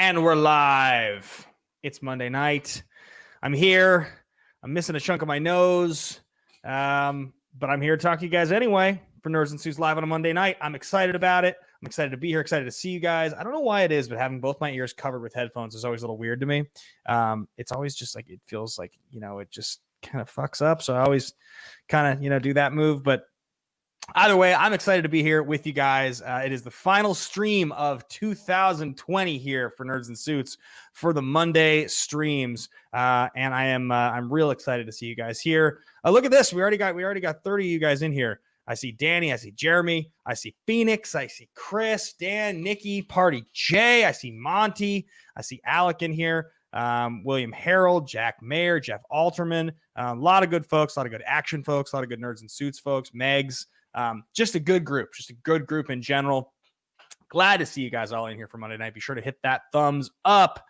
And we're live. It's Monday night. I'm here. I'm missing a chunk of my nose. But I'm here to talk to you guys anyway for Nerds and Suits Live on a Monday night. I'm excited about it. I'm excited to be here, excited to see you guys. I don't know why it is, but having both my ears covered with headphones is always a little weird to me. It's always just like, it feels like, it just kind of fucks up. So I always kind of, do that move. But either way, I'm excited to be here with you guys. It is the final stream of 2020 here for Nerds and Suits for the Monday streams, and I'm real excited to see you guys here. Look at this, we already got 30 of you guys in here. I see Danny, I see Jeremy, I see Phoenix, I see Chris, Dan, Nikki, Party Jay, I see Monty, I see Alec in here. William Harold, Jack Mayer, Jeff Alterman, a lot of good folks, a lot of good action folks, a lot of good Nerds and Suits folks, Megs. Just a good group in general. Glad to see you guys all in here for Monday night. Be sure to hit that thumbs up.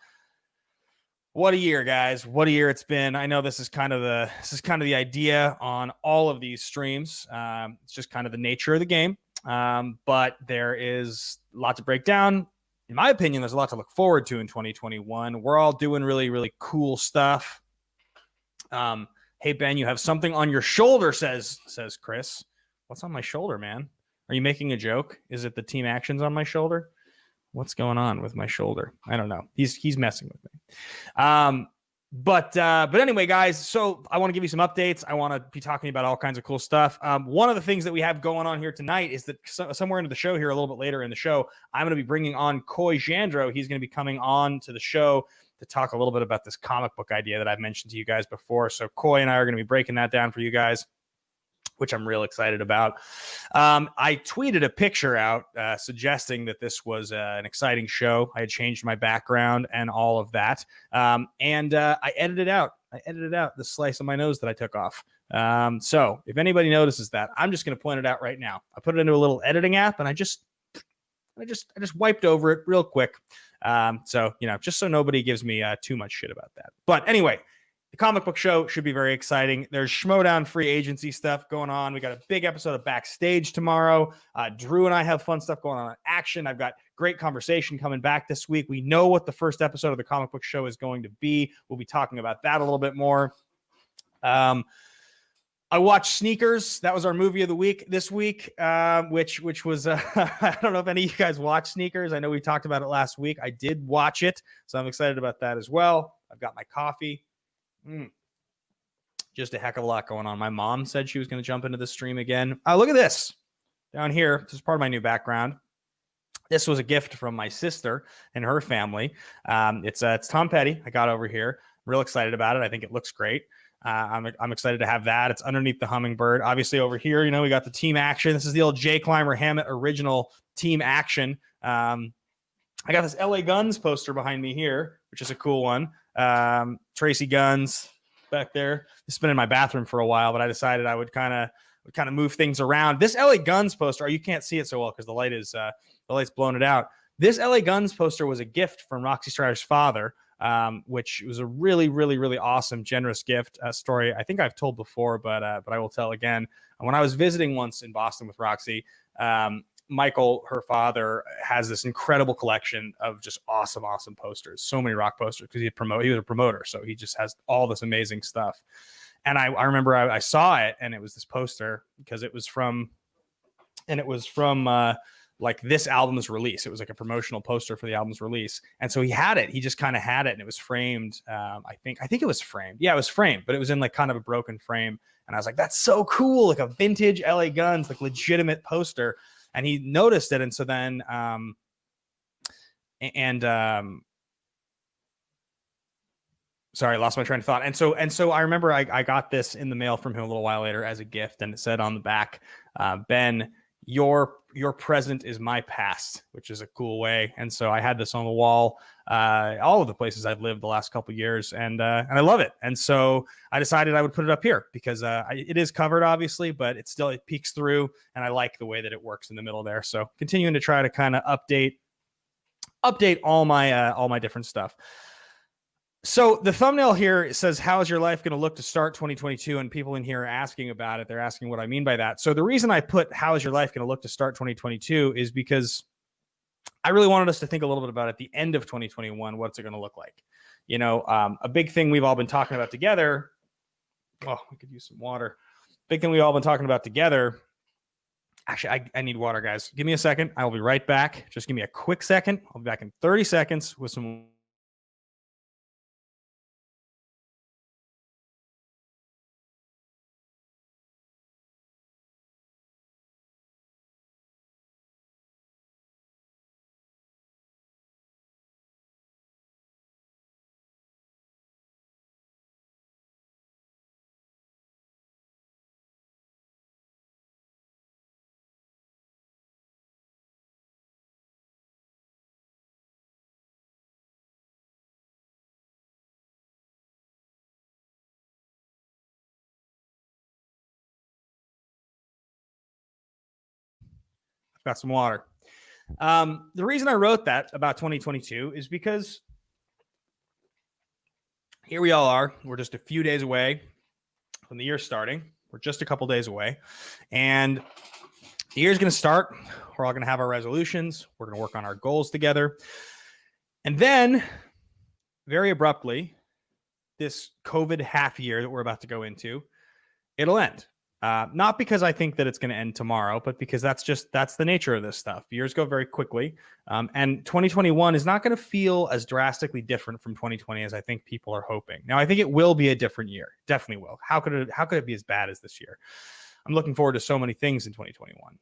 What a year, guys. What a year it's been. I know this is kind of the idea on all of these streams. It's just kind of the nature of the game. But there is a lot to break down. In my opinion, there's a lot to look forward to in 2021. We're all doing really, really cool stuff. Hey, Ben, you have something on your shoulder, says Chris. What's on my shoulder, man? Are you making a joke? Is it the team actions on my shoulder? What's going on with my shoulder? I don't know. He's messing with me. But anyway, guys, so I want to give you some updates. I want to be talking about all kinds of cool stuff. One of the things that we have going on here tonight is that somewhere into the show here, a little bit later in the show, I'm going to be bringing on Coy Jandreau. He's going to be coming on to the show to talk a little bit about this comic book idea that I've mentioned to you guys before. So Coy and I are going to be breaking that down for you guys, which I'm real excited about. I tweeted a picture out suggesting that this was an exciting show. I had changed my background and all of that. And I edited out the slice of my nose that I took off. So if anybody notices that, I'm just going to point it out right now. I put it into a little editing app and I just wiped over it real quick. So, just so nobody gives me too much shit about that. But anyway, the comic book show should be very exciting. There's Schmodown free agency stuff going on. We got a big episode of Backstage tomorrow. Drew and I have fun stuff going on in Action. I've got great conversation coming back this week. We know what the first episode of the comic book show is going to be. We'll be talking about that a little bit more. I watched Sneakers. That was our movie of the week this week, which was, I don't know if any of you guys watched Sneakers. I know we talked about it last week. I did watch it, so I'm excited about that as well. I've got my coffee. Just a heck of a lot going on. My mom said she was going to jump into the stream again. Look at this down here. This is part of my new background. This was a gift from my sister and her family. It's Tom Petty. I got over here. I'm real excited about it. I think it looks great. I'm excited to have that. It's underneath the hummingbird. Obviously over here, we got the team action. This is the old Jay Clymer Hammett original team action. I got this LA Guns poster behind me here, which is a cool one. Tracy Guns back there. It's been in my bathroom for a while, but I decided I would kind of move things around. This LA Guns poster, you can't see it so well because the light's blown it out. This LA Guns poster was a gift from Roxy Strider's father, which was a really, really, really awesome, generous gift story. I think I've told before, but I will tell again. When I was visiting once in Boston with Roxy, Michael, her father, has this incredible collection of just awesome posters. So many rock posters because he was a promoter. So he just has all this amazing stuff. And I remember I saw it and it was this poster because it was from like this album's release. It was like a promotional poster for the album's release. And so he had it. He just kind of had it and it was framed. I think it was framed. Yeah, it was framed, but it was in like kind of a broken frame. And I was like, that's so cool. Like a vintage LA Guns, like legitimate poster. And he noticed it. And so then, sorry, I lost my train of thought. And so I remember I got this in the mail from him a little while later as a gift. And it said on the back, Ben, your present is my past, which is a cool way. And so I had this on the wall, all of the places I've lived the last couple of years, and I love it. And so I decided I would put it up here because it is covered, obviously, but it peeks through, and I like the way that it works in the middle there. So continuing to try to kind of update all my different stuff. So the thumbnail here says, how is your life going to look to start 2022? And people in here are asking about it. They're asking what I mean by that. So the reason I put, how is your life going to look to start 2022 is because I really wanted us to think a little bit about at the end of 2021, what's it going to look like? You know, a big thing we've all been talking about together. Oh, we could use some water. Big thing we've all been talking about together. Actually, I need water, guys. Give me a second. I will be right back. Just give me a quick second. I'll be back in 30 seconds with some. I've got some water. The reason I wrote that about 2022 is because here we all are. We're just a few days away from the year starting. We're just a couple days away. And the year's going to start. We're all going to have our resolutions. We're going to work on our goals together. And then, very abruptly, this COVID half year that we're about to go into, it'll end. Not because I think that it's going to end tomorrow, but because that's the nature of this stuff. Years go very quickly. And 2021 is not going to feel as drastically different from 2020 as I think people are hoping. Now, I think it will be a different year. Definitely will. How could it be as bad as this year? I'm looking forward to so many things in 2021.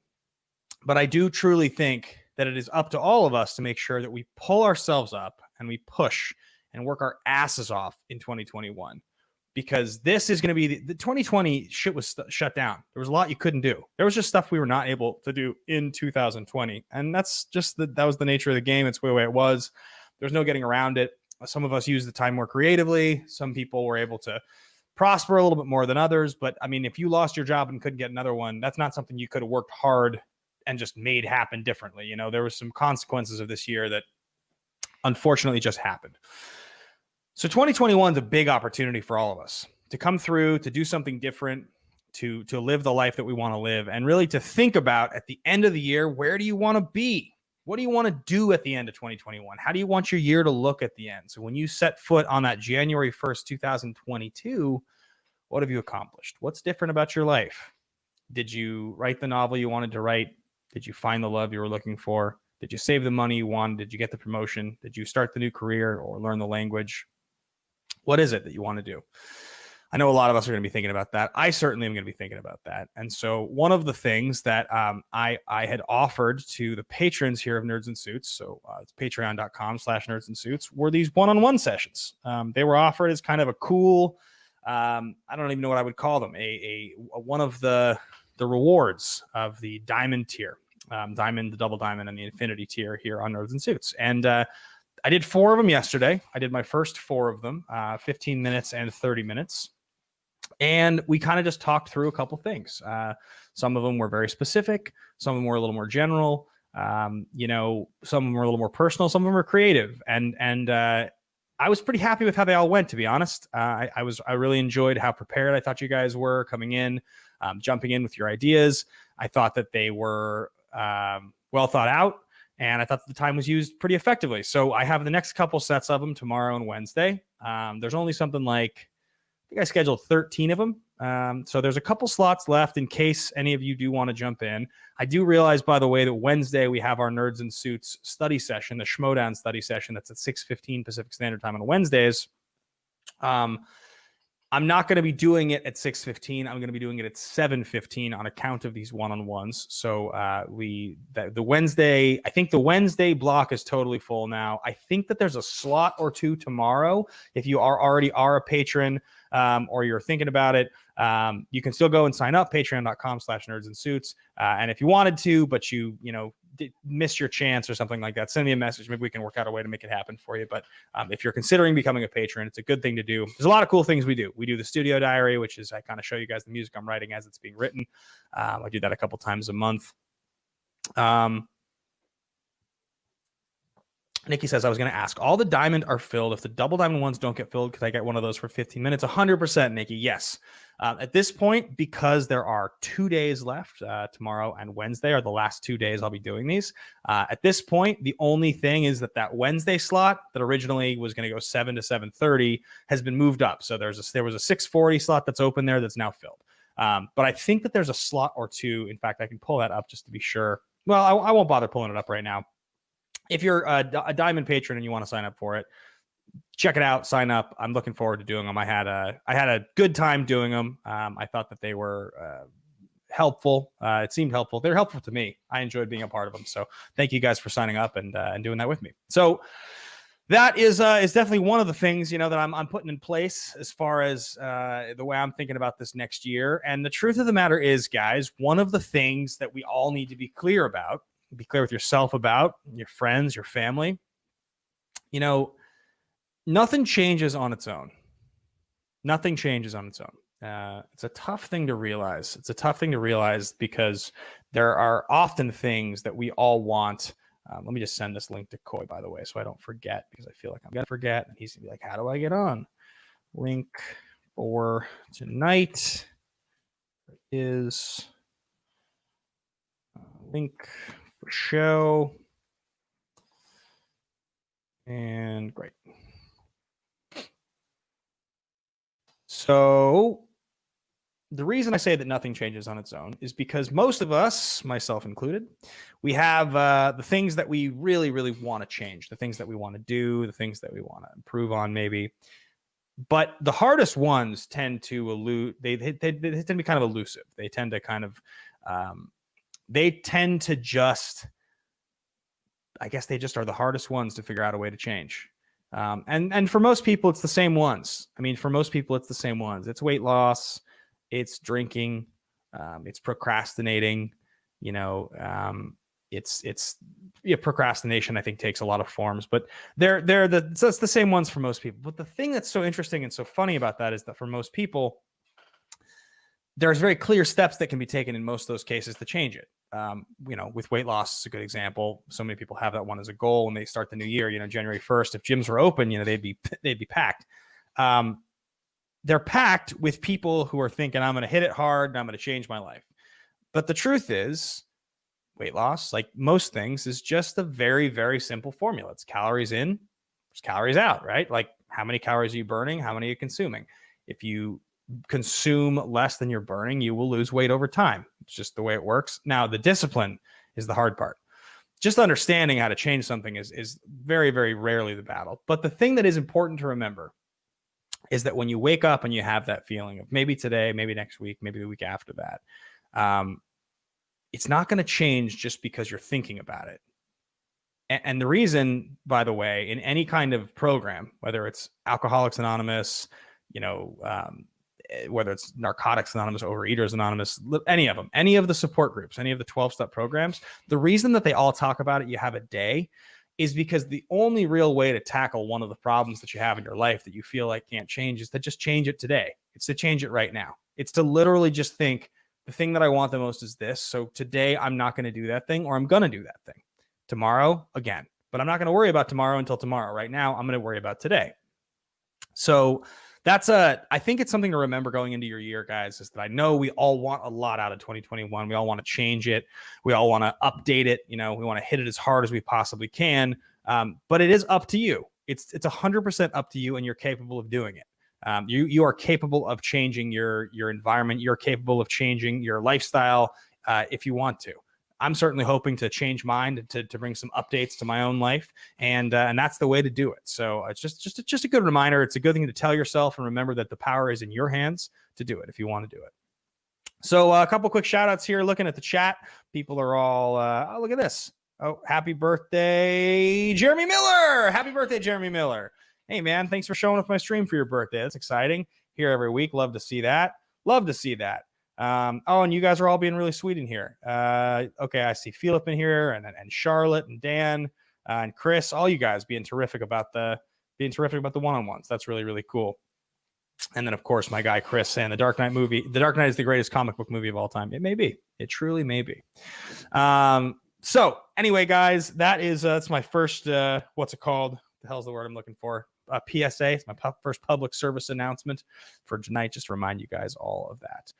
But I do truly think that it is up to all of us to make sure that we pull ourselves up and we push and work our asses off in 2021. Because this is going to be the 2020 shit was shut down. There was a lot you couldn't do. There was just stuff we were not able to do in 2020. And that's just that was the nature of the game. It's the way it was. There's no getting around it. Some of us used the time more creatively. Some people were able to prosper a little bit more than others. But I mean, if you lost your job and couldn't get another one, that's not something you could have worked hard and just made happen differently. You know, there was some consequences of this year that unfortunately just happened. So 2021 is a big opportunity for all of us to come through, to do something different, to live the life that we want to live, and really to think about at the end of the year, where do you want to be? What do you want to do at the end of 2021? How do you want your year to look at the end? So when you set foot on that January 1st, 2022, what have you accomplished? What's different about your life? Did you write the novel you wanted to write? Did you find the love you were looking for? Did you save the money you wanted? Did you get the promotion? Did you start the new career or learn the language? What is it that you want to do? I know a lot of us are going to be thinking about that. I certainly am going to be thinking about that. And so one of the things that I had offered to the patrons here of Nerds and Suits, so it's patreon.com/Nerds and Suits, were these one-on-one sessions. They were offered as kind of a cool, I don't even know what I would call them, a one of the rewards of the diamond tier, diamond, the double diamond, and the infinity tier here on Nerds and Suits. And I did 4 of them yesterday. I did my first 4 of them, 15 minutes and 30 minutes. And we kind of just talked through a couple things. Some of them were very specific. Some of them were a little more general. You know, some of them were a little more personal. Some of them were creative. And I was pretty happy with how they all went, to be honest. I really enjoyed how prepared I thought you guys were coming in, jumping in with your ideas. I thought that they were well thought out. And I thought the time was used pretty effectively. So I have the next couple sets of them tomorrow and Wednesday. There's only something like, I think I scheduled 13 of them. So there's a couple slots left in case any of you do want to jump in. I do realize, by the way, that Wednesday we have our Nerds and Suits study session, the Schmodown study session. That's at 6:15 Pacific Standard Time on Wednesdays. I'm not going to be doing it at 6:15. I'm going to be doing it at 7:15 on account of these one-on-ones. So the Wednesday, I think the Wednesday block is totally full now. I think that there's a slot or two tomorrow. If you already are a patron or you're thinking about it, you can still go and sign up, patreon.com/Nerds and Suits. And if you wanted to, but you miss your chance or something like that, send me a message. Maybe we can work out a way to make it happen for you. But if you're considering becoming a patron, it's a good thing to do. There's a lot of cool things we do. We do the studio diary, which is I kind of show you guys the music I'm writing as it's being written. I do that a couple times a month. Nikki says, I was going to ask, all the diamond are filled. If the double diamond ones don't get filled, could I get one of those for 15 minutes? 100%, Nikki. Yes. At this point, because there are 2 days left, tomorrow and Wednesday are the last 2 days I'll be doing these. At this point, the only thing is that Wednesday slot that originally was going to go 7 to 7:30 has been moved up. So there was a 6:40 slot that's open there that's now filled. But I think that there's a slot or two. In fact, I can pull that up just to be sure. Well, I won't bother pulling it up right now. If you're a diamond patron and you want to sign up for it, check it out, sign up. I'm looking forward to doing them. I had a good time doing them. I thought that they were helpful. It seemed helpful. They're helpful to me. I enjoyed being a part of them. So thank you guys for signing up and doing that with me. So that is definitely one of the things, that I'm putting in place as far as the way I'm thinking about this next year. And the truth of the matter is, guys, one of the things that we all need to be clear about, be clear with yourself about, your friends, your family, nothing changes on its own. Nothing changes on its own. It's a tough thing to realize. It's a tough thing to realize because there are often things that we all want. Let me just send this link to Coy, by the way, so I don't forget, because I feel like I'm going to forget. And he's going to be like, how do I get on? Link for tonight is link for show. And great. So the reason I say that nothing changes on its own is because most of us, myself included, we have the things that we really, really want to change, the things that we want to do, the things that we want to improve on maybe. But the hardest ones tend to they tend to be kind of elusive. They tend to kind of, I guess they just are the hardest ones to figure out a way to change. And for most people, it's the same ones. I mean, for most people, it's the same ones. It's weight loss, it's drinking, it's procrastinating. Procrastination, I think, takes a lot of forms, but it's the same ones for most people. But the thing that's so interesting and so funny about that is that for most people, there's very clear steps that can be taken in most of those cases to change it. With weight loss, it's a good example. So many people have that one as a goal when they start the new year. January 1st, if gyms were open, they'd be packed. They're packed with people who are thinking, I'm going to hit it hard and I'm going to change my life. But the truth is, weight loss, like most things, is just a very, very simple formula. It's calories in, it's calories out, right? Like, how many calories are you burning? How many are you consuming? If you consume less than you're burning, you will lose weight over time. It's just the way it works. Now, the discipline is the hard part. Just understanding how to change something is very, very rarely the battle. But the thing that is important to remember is that when you wake up and you have that feeling of maybe today, maybe next week, maybe the week after that, it's not going to change just because you're thinking about it. And the reason, by the way, in any kind of program, whether it's Alcoholics Anonymous, whether it's Narcotics Anonymous, Overeaters Anonymous, any of them, any of the support groups, any of the 12-step programs, the reason that they all talk about it, you have a day, is because the only real way to tackle one of the problems that you have in your life that you feel like can't change is to just change it today. It's to change it right now. It's to literally just think, the thing that I want the most is this. So today I'm not going to do that thing, or I'm going to do that thing. Tomorrow, again. But I'm not going to worry about tomorrow until tomorrow. Right now, I'm going to worry about today. So I think it's something to remember going into your year, guys, is that I know we all want a lot out of 2021. We all want to change it. We all want to update it. We want to hit it as hard as we possibly can. But it is up to you. It's 100% up to you, and you're capable of doing it. You are capable of changing your environment. You're capable of changing your lifestyle if you want to. I'm certainly hoping to change mine to bring some updates to my own life, and that's the way to do it. So it's just a good reminder. It's a good thing to tell yourself and remember that the power is in your hands to do it if you want to do it. So a couple quick shout outs here. Looking at the chat, people are all oh, look at this. Oh, happy birthday, Jeremy Miller. Happy birthday, Jeremy Miller. Hey, man, thanks for showing up my stream for your birthday. That's exciting. Here every week. Love to see that. Love to see that. And you guys are all being really sweet in here. Okay, I see Philip in here, and Charlotte and Dan and Chris. All you guys being terrific about the one-on-ones. That's really, really cool. And then, of course, my guy Chris saying the Dark Knight movie. The Dark Knight is the greatest comic book movie of all time. It may be. It truly may be. So anyway, guys, that's my first, what's it called? The hell's the word I'm looking for? PSA. It's my first public service announcement for tonight, just to remind you guys all of that.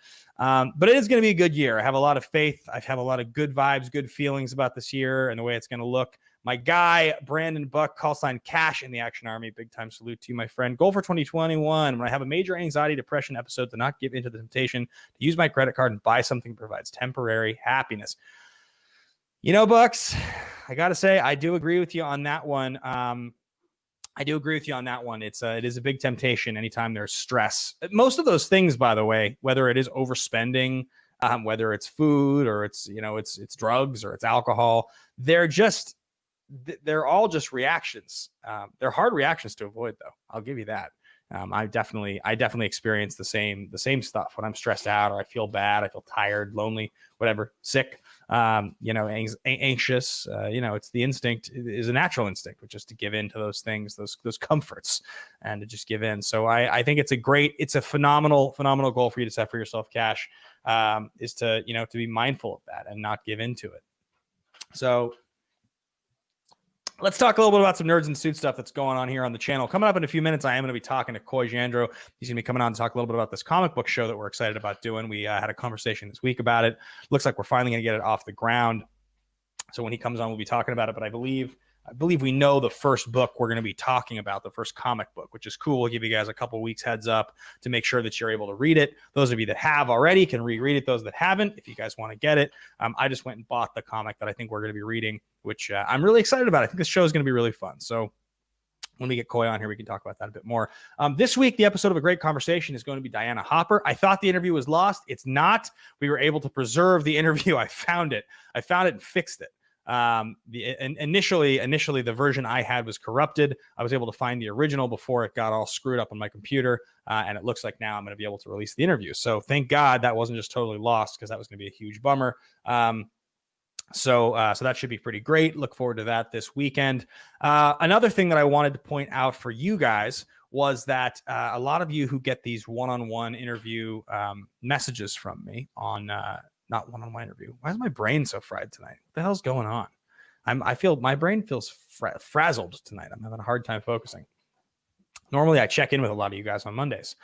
But it is going to be a good year. I have a lot of faith. I have a lot of good vibes, good feelings about this year and the way it's going to look. My guy, Brandon Buck, call sign Cash in the Action Army. Big time salute to you, my friend. Goal for 2021. When I have a major anxiety, depression episode, to not give into the temptation to use my credit card and buy something that provides temporary happiness. You know, Bucks, I got to say, I do agree with you on that one. It is a big temptation anytime there's stress. Most of those things, by the way, whether it is overspending, whether it's food or it's drugs or it's alcohol, they're all just reactions. They're hard reactions to avoid, though. I'll give you that. I definitely experience the same stuff when I'm stressed out or I feel bad, I feel tired, lonely, whatever, sick, anxious. It's the instinct, is a natural instinct, which is to give in to those things, those comforts, and to just give in. So I think it's a phenomenal goal for you to set for yourself, Cash, is to be mindful of that and not give into it. So let's talk a little bit about some Nerds and Suits stuff that's going on here on the channel. Coming up in a few minutes, I am going to be talking to Coy Jandreau. He's going to be coming on to talk a little bit about this comic book show that we're excited about doing. We had a conversation this week about it. Looks like we're finally going to get it off the ground. So when he comes on, we'll be talking about it. But I believe we know the first book we're going to be talking about, the first comic book, which is cool. We'll give you guys a couple weeks heads up to make sure that you're able to read it. Those of you that have already can reread it. Those that haven't, if you guys want to get it, I just went and bought the comic that I think we're going to be reading, which I'm really excited about. I think this show is going to be really fun. So when we get Coy on here, we can talk about that a bit more. This week, the episode of A Great Conversation is going to be Diana Hopper. I thought the interview was lost. It's not. We were able to preserve the interview. I found it and fixed it. Initially the version I had was corrupted. I was able to find the original before it got all screwed up on my computer. And it looks like now I'm going to be able to release the interview. So thank God that wasn't just totally lost, because that was going to be a huge bummer. So that should be pretty great. Look forward to that this weekend. Another thing that I wanted to point out for you guys was that a lot of you who get these one-on-one interview messages from me on not one-on-one interview. Why is my brain so fried tonight? What the hell's going on? I feel my brain feels frazzled tonight. I'm having a hard time focusing. Normally I check in with a lot of you guys on Mondays.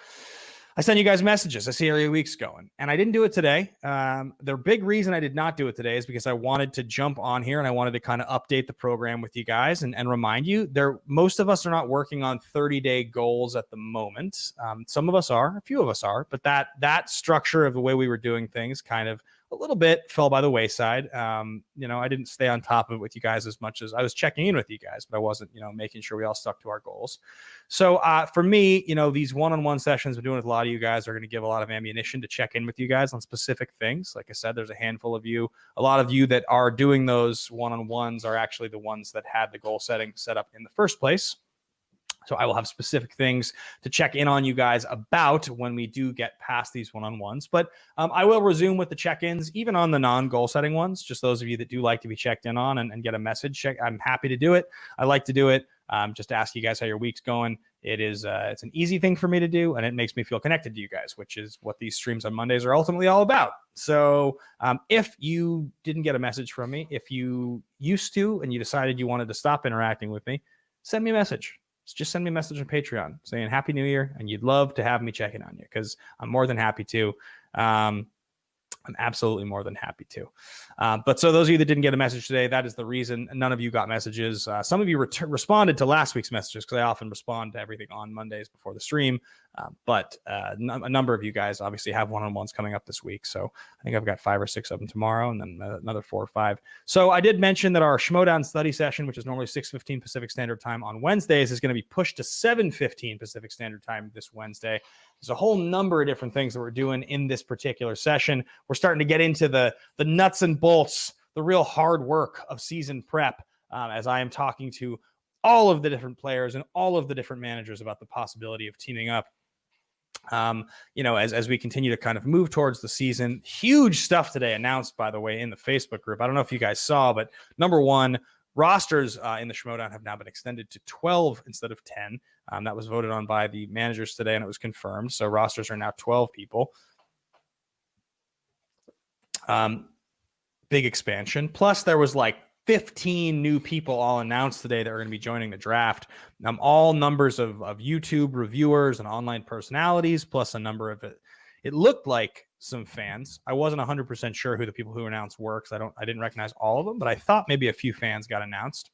I send you guys messages. I see how your week's going. And I didn't do it today. The big reason I did not do it today is because I wanted to jump on here and I wanted to kind of update the program with you guys and remind you most of us are not working on 30-day goals at the moment. Some of us are, a few of us are, but that structure of the way we were doing things kind of a little bit fell by the wayside. I didn't stay on top of it with you guys as much as I was checking in with you guys, but I wasn't, making sure we all stuck to our goals. So for me, these one-on-one sessions I'm doing with a lot of you guys are going to give a lot of ammunition to check in with you guys on specific things. Like I said, there's a handful of you. A lot of you that are doing those one-on-ones are actually the ones that had the goal setting set up in the first place. So I will have specific things to check in on you guys about when we do get past these one-on-ones. But I will resume with the check-ins, even on the non-goal setting ones. Just those of you that do like to be checked in on and get a message. I'm happy to do it. I like to do it. Just to ask you guys how your week's going. It's an easy thing for me to do, and it makes me feel connected to you guys, which is what these streams on Mondays are ultimately all about. So if you didn't get a message from me, if you used to and you decided you wanted to stop interacting with me, send me a message. Just send me a message on Patreon saying Happy New Year, and you'd love to have me checking on you, because I'm more than happy to. I'm absolutely more than happy to. But so those of you that didn't get a message today, that is the reason. None of you got messages. Some of you responded to last week's messages, because I often respond to everything on Mondays before the stream. But a number of you guys obviously have one-on-ones coming up this week. So I think I've got 5 or 6 of them tomorrow, and then another 4 or 5. So I did mention that our Schmodown study session, which is normally 6:15 Pacific Standard Time on Wednesdays, is going to be pushed to 7:15 Pacific Standard Time this Wednesday. There's a whole number of different things that we're doing in this particular session. We're starting to get into the nuts and bolts, the real hard work of season prep, as I am talking to all of the different players and all of the different managers about the possibility of teaming up. As we continue to kind of move towards the season. Huge stuff today announced, by the way, in the Facebook group. I don't know if you guys saw, but number one, rosters in the Schmodown have now been extended to 12 instead of 10. That was voted on by the managers today, and it was confirmed. So rosters are now 12 people. big expansion. Plus, there was like 15 new people all announced today that are going to be joining the draft. All numbers of YouTube reviewers and online personalities, plus a number of it looked like some fans. I wasn't 100% sure who the people who announced were because I didn't recognize all of them, but I thought maybe a few fans got announced.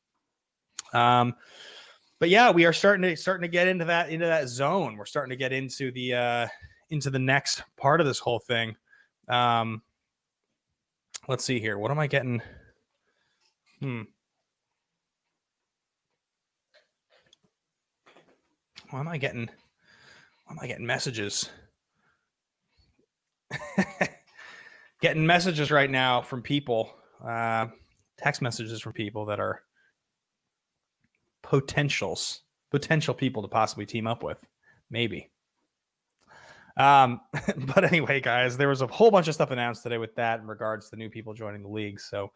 But yeah, we are starting to get into that zone. We're starting to get into the next part of this whole thing. Let's see here. What am I getting? Why am I getting messages? Getting messages right now from people, text messages from people that are potential people to possibly team up with, maybe. But anyway, guys, there was a whole bunch of stuff announced today with that in regards to new people joining the league. So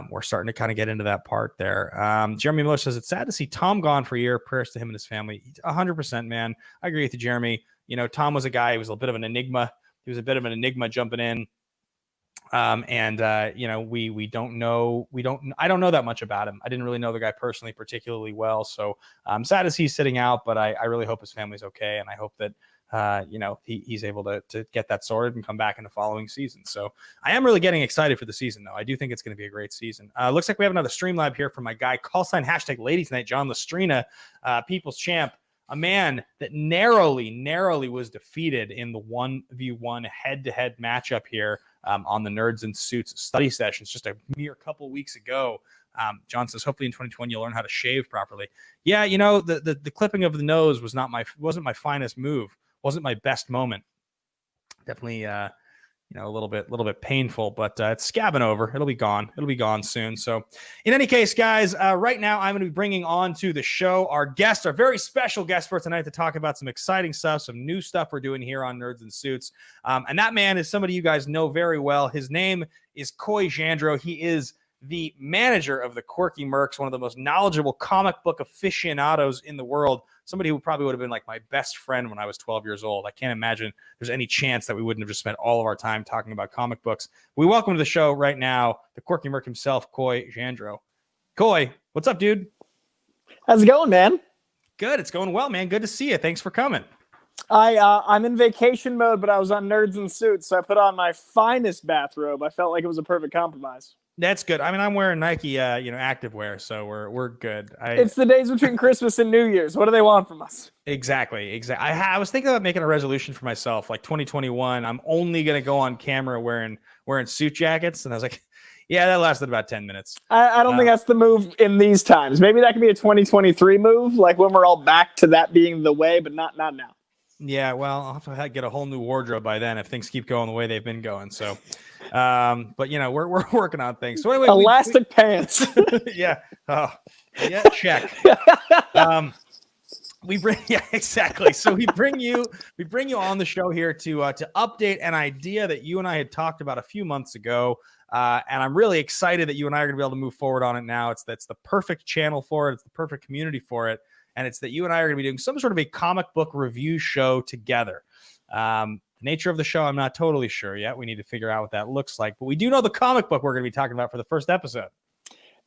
we're starting to kind of get into that part there. Jeremy Miller says it's sad to see Tom gone for a year. Prayers to him and his family. 100%, man. I agree with you, Jeremy. You know, Tom was a guy who was a bit of an enigma. He was a bit of an enigma jumping in. You know, we don't know. I don't know that much about him. I didn't really know the guy personally particularly well. So I'm sad to see he's sitting out, but I really hope his family's okay. And I hope that, you know, he's able to get that sorted and come back in the following season. So I am really getting excited for the season, though. I do think it's going to be a great season. Looks like we have another Streamlab here from my guy, callsign #Ladies Night, John Lustrina, People's Champ, a man that narrowly was defeated in the 1v1 head-to-head matchup here on the Nerds and Suits study sessions just a mere couple weeks ago. John says, hopefully in 2020 you'll learn how to shave properly. Yeah, you know, the clipping of the nose wasn't my finest move. Wasn't my best moment. Definitely, you know, a little bit painful, but it's scabbing over. It'll be gone. It'll be gone soon. So in any case, guys, right now I'm going to be bringing on to the show our guest, our very special guest for tonight to talk about some exciting stuff, some new stuff we're doing here on Nerds and Suits. And that man is somebody you guys know very well. His name is Coy Jandreau. He is the manager of the Quirky Mercs, one of the most knowledgeable comic book aficionados in the world. Somebody who probably would have been like my best friend when I was 12 years old. I can't imagine there's any chance that we wouldn't have just spent all of our time talking about comic books. We welcome to the show right now the Quirky Merc himself, Coy Jandreau. Coy, what's up, dude? How's it going, man? Good. It's going well, man. Good to see you. Thanks for coming. I'm in vacation mode, but I was on Nerds and Suits, so I put on my finest bathrobe. I felt like it was a perfect compromise. That's good. I mean, I'm wearing Nike, activewear, so we're good. It's the days between Christmas and New Year's. What do they want from us? Exactly. I was thinking about making a resolution for myself, like 2021. I'm only gonna go on camera wearing suit jackets, and I was like, yeah, that lasted about 10 minutes. I don't think that's the move in these times. Maybe that could be a 2023 move, like when we're all back to that being the way, but not now. Yeah, well, I'll have to get a whole new wardrobe by then if things keep going the way they've been going. So, but you know, we're working on things. So anyway, elastic pants. Yeah. Oh, yeah. Check. Exactly. So we bring you on the show here to update an idea that you and I had talked about a few months ago. And I'm really excited that you and I are going to be able to move forward on it now. That's the perfect channel for it. It's the perfect community for it. And it's that you and I are going to be doing some sort of a comic book review show together. The nature of the show, I'm not totally sure yet. We need to figure out what that looks like. But we do know the comic book we're going to be talking about for the first episode.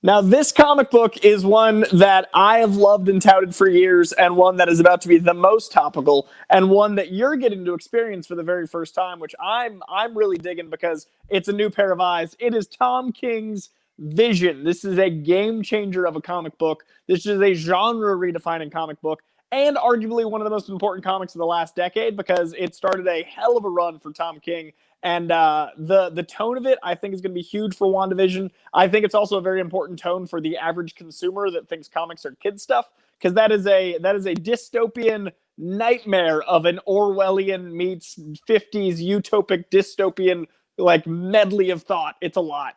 Now, this comic book is one that I have loved and touted for years, and one that is about to be the most topical, and one that you're getting to experience for the very first time, which I'm really digging because it's a new pair of eyes. It is Tom King's Vision. This is a game changer of a comic book. This is a genre redefining comic book, and arguably one of the most important comics of the last decade because it started a hell of a run for Tom King. And the tone of it, I think, is going to be huge for WandaVision. I think it's also a very important tone for the average consumer that thinks comics are kid stuff, because that is a dystopian nightmare of an Orwellian meets 50s utopic dystopian like medley of thought. It's a lot.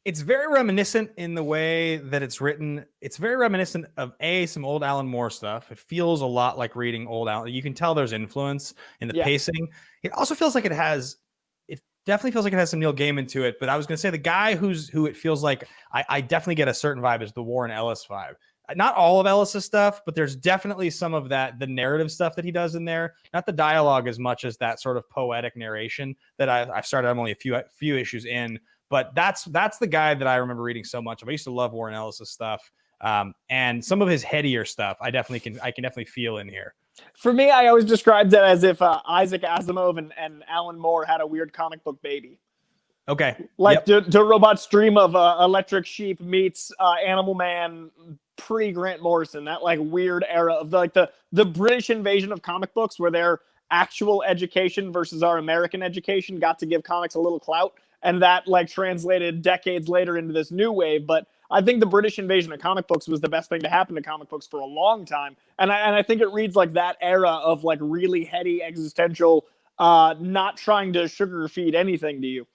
It's very reminiscent in the way that it's written. It's very reminiscent of some old Alan Moore stuff. It feels a lot like reading old Alan. You can tell there's influence in the pacing. It also feels like it definitely feels like it has some Neil Gaiman to it. But I was going to say the guy who it feels like I definitely get a certain vibe is the Warren Ellis vibe. Not all of Ellis's stuff, but there's definitely some of the narrative stuff that he does in there. Not the dialogue as much as that sort of poetic narration that I've started. I'm only a few issues in. But that's the guy that I remember reading so much of. I used to love Warren Ellis's stuff. And some of his headier stuff, I can definitely feel in here. For me, I always described it as if Isaac Asimov and Alan Moore had a weird comic book baby. Okay. Like the Robot's Dream of Electric Sheep meets Animal Man pre-Grant Morrison, that like weird era of the British invasion of comic books where their actual education versus our American education got to give comics a little clout. And that like translated decades later into this new wave. But I think the British invasion of comic books was the best thing to happen to comic books for a long time. And I think it reads like that era of like really heady existential, not trying to sugar feed anything to you.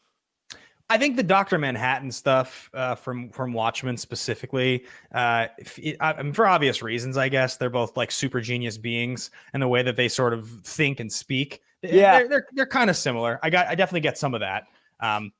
I think the Dr. Manhattan stuff from Watchmen specifically, for obvious reasons, I guess they're both like super genius beings, and the way that they sort of think and speak, they're kind of similar. I definitely get some of that.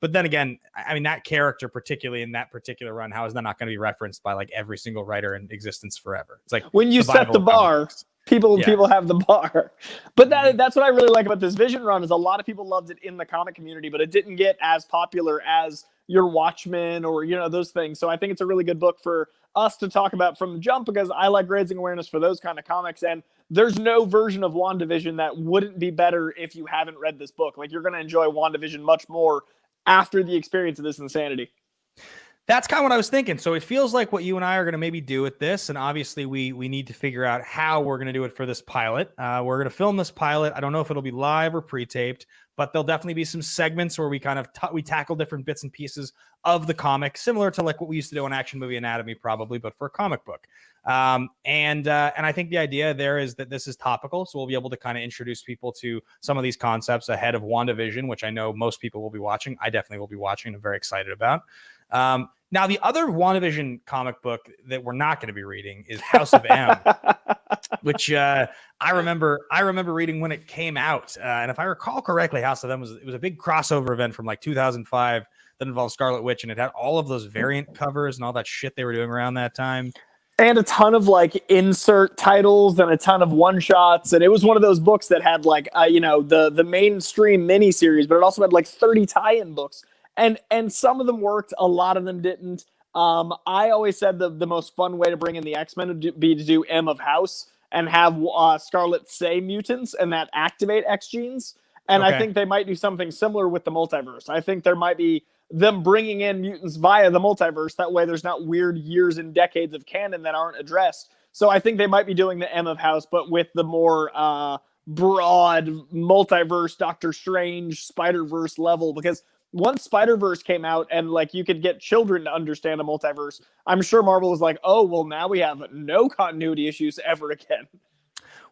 But then again, I mean, that character, particularly in that particular run, how is that not going to be referenced by like every single writer in existence forever? It's like when you set the bar, people have the bar. But that's what I really like about this Vision run is a lot of people loved it in the comic community, but it didn't get as popular as your Watchmen or, those things. So I think it's a really good book for us to talk about from the jump, because I like raising awareness for those kind of comics. And there's no version of WandaVision that wouldn't be better if you haven't read this book. Like, you're going to enjoy WandaVision much more after the experience of this insanity. That's kind of what I was thinking. So it feels like what you and I are going to maybe do with this. And obviously we need to figure out how we're going to do it for this pilot. We're going to film this pilot. I don't know if it'll be live or pre-taped, but there'll definitely be some segments where we kind of we tackle different bits and pieces of the comic, similar to like what we used to do on Action Movie Anatomy, probably, but for a comic book. And I think the idea there is that this is topical. So we'll be able to kind of introduce people to some of these concepts ahead of WandaVision, which I know most people will be watching. I definitely will be watching. I'm very excited about. Now, the other WandaVision comic book that we're not going to be reading is House of M, which I remember reading when it came out. And if I recall correctly, House of M was a big crossover event from like 2005 that involved Scarlet Witch, and it had all of those variant covers and all that shit they were doing around that time. And a ton of like insert titles and a ton of one shots. And it was one of those books that had like, the mainstream miniseries, but it also had like 30 tie-in books. And some of them worked, a lot of them didn't. I always said the most fun way to bring in the X-Men would be to do M of House and have Scarlet say mutants and that activate X genes. And I think they might do something similar with the multiverse. I think there might be them bringing in mutants via the multiverse. That way there's not weird years and decades of canon that aren't addressed. So I think they might be doing the M of House, but with the more broad multiverse, Doctor Strange, Spider-Verse level, because once Spider-Verse came out and like you could get children to understand a multiverse, I'm sure Marvel was like, oh, well, now we have no continuity issues ever again.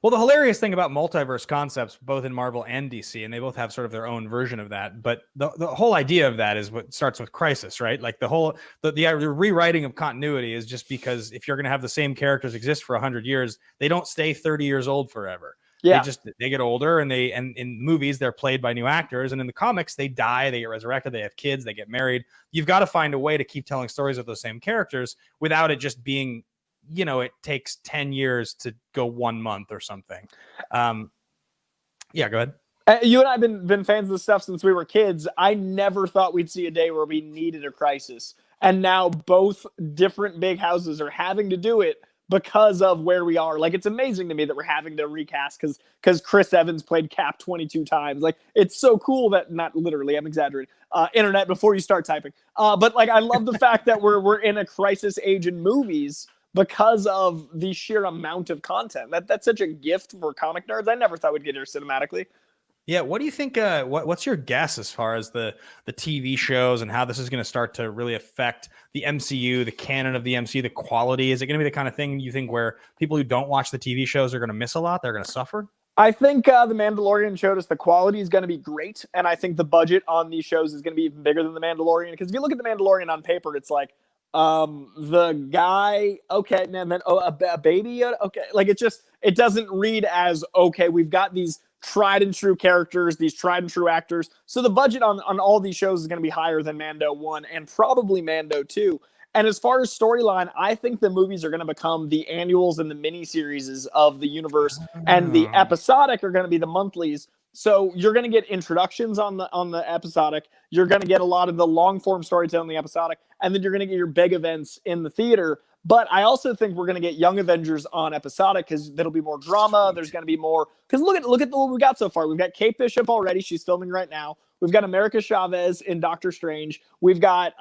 Well, the hilarious thing about multiverse concepts, both in Marvel and DC, and they both have sort of their own version of that, but the whole idea of that is what starts with Crisis, right? Like the rewriting of continuity is just because if you're going to have the same characters exist for 100 years, they don't stay 30 years old forever. Yeah. They get older, and in movies they're played by new actors, and in the comics they die, they get resurrected, they have kids, they get married. You've got to find a way to keep telling stories with those same characters without it just being, it takes 10 years to go 1 month or something. Yeah, go ahead. You and I have been fans of this stuff since we were kids. I never thought we'd see a day where we needed a crisis, and now both different big houses are having to do it because of where we are. Like, it's amazing to me that we're having to recast because Chris Evans played Cap 22 times. Like, it's so cool that, not literally, I'm exaggerating, internet before you start typing. But like, I love the fact that we're in a crisis age in movies because of the sheer amount of content. That's such a gift for comic nerds. I never thought we'd get here cinematically. Yeah, what do you think? What's your guess as far as the TV shows and how this is going to start to really affect the MCU, the canon of the MCU, the quality? Is it going to be the kind of thing you think where people who don't watch the TV shows are going to miss a lot? They're going to suffer? I think The Mandalorian showed us the quality is going to be great, and I think the budget on these shows is going to be even bigger than The Mandalorian. Because if you look at The Mandalorian on paper, it's like the guy, okay, and then a baby, okay, like it doesn't read as okay. We've got these tried and true characters, these tried and true actors. So the budget on all these shows is going to be higher than Mando 1 and probably Mando 2. And as far as storyline, I think the movies are going to become the annuals and the mini series of the universe, and the episodic are going to be the monthlies. So you're going to get introductions on the episodic. You're going to get a lot of the long form storytelling in the episodic, and then you're going to get your big events in the theater. But I also think we're going to get Young Avengers on episodic because there'll be more drama. There's going to be more because look at what we got so far. We've got Kate Bishop already. She's filming right now. We've got America Chavez in Doctor Strange. We've got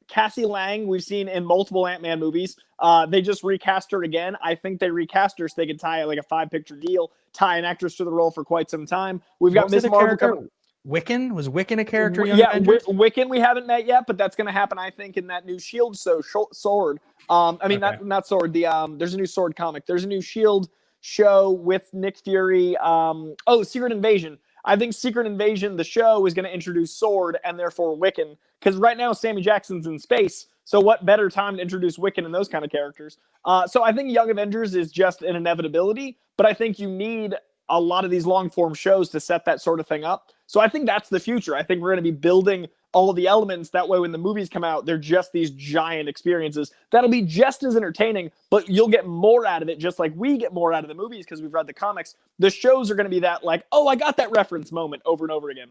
Cassie Lang. We've seen in multiple Ant-Man movies. They just recast her again. I think they recast her so they could tie like a 5-picture deal, tie an actress to the role for quite some time. We've got Miss Marvel coming. Wiccan? Was Wiccan a character? Wiccan we haven't met yet, but that's going to happen, I think, in that new Shield sword. Not sword. There's a new sword comic. There's a new Shield show with Nick Fury. Secret Invasion. I think Secret Invasion, the show, is going to introduce Sword and therefore Wiccan. Because right now, Sammy Jackson's in space. So what better time to introduce Wiccan and those kind of characters? So I think Young Avengers is just an inevitability. But I think you need a lot of these long-form shows to set that sort of thing up. So I think that's the future. I think we're going to be building all of the elements. That way, when the movies come out, they're just these giant experiences that'll be just as entertaining, but you'll get more out of it, just like we get more out of the movies because we've read the comics. The shows are going to be that like, oh, I got that reference moment over and over again.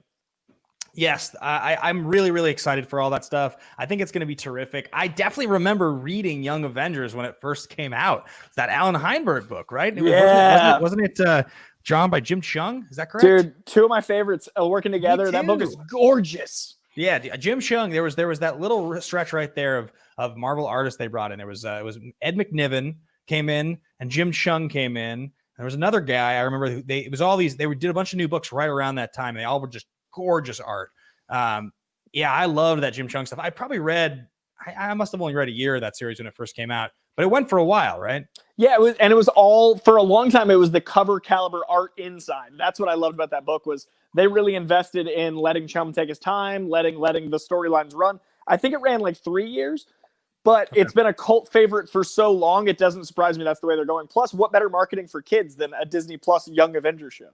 Yes, I'm really, really excited for all that stuff. I think it's going to be terrific. I definitely remember reading Young Avengers when it first came out. It's that Alan Heinberg book, right? Wasn't it drawn by Jim Chung? Is that correct? Dude, two of my favorites working together. That book is gorgeous. Yeah, Jim Chung. There was that little stretch right there of Marvel artists they brought in. There was it was Ed McNiven came in and Jim Chung came in. There was another guy I remember. They did a bunch of new books right around that time. They all were just gorgeous art. I loved that Jim Chung stuff. I probably read. I must have only read a year of that series when it first came out, but it went for a while, right? Yeah, it was all for a long time. It was the cover caliber art inside. That's what I loved about that book was they really invested in letting Chum take his time, letting the storylines run. I think it ran like 3 years, but It's been a cult favorite for so long. It doesn't surprise me that's the way they're going. Plus, what better marketing for kids than a Disney Plus Young Avengers show?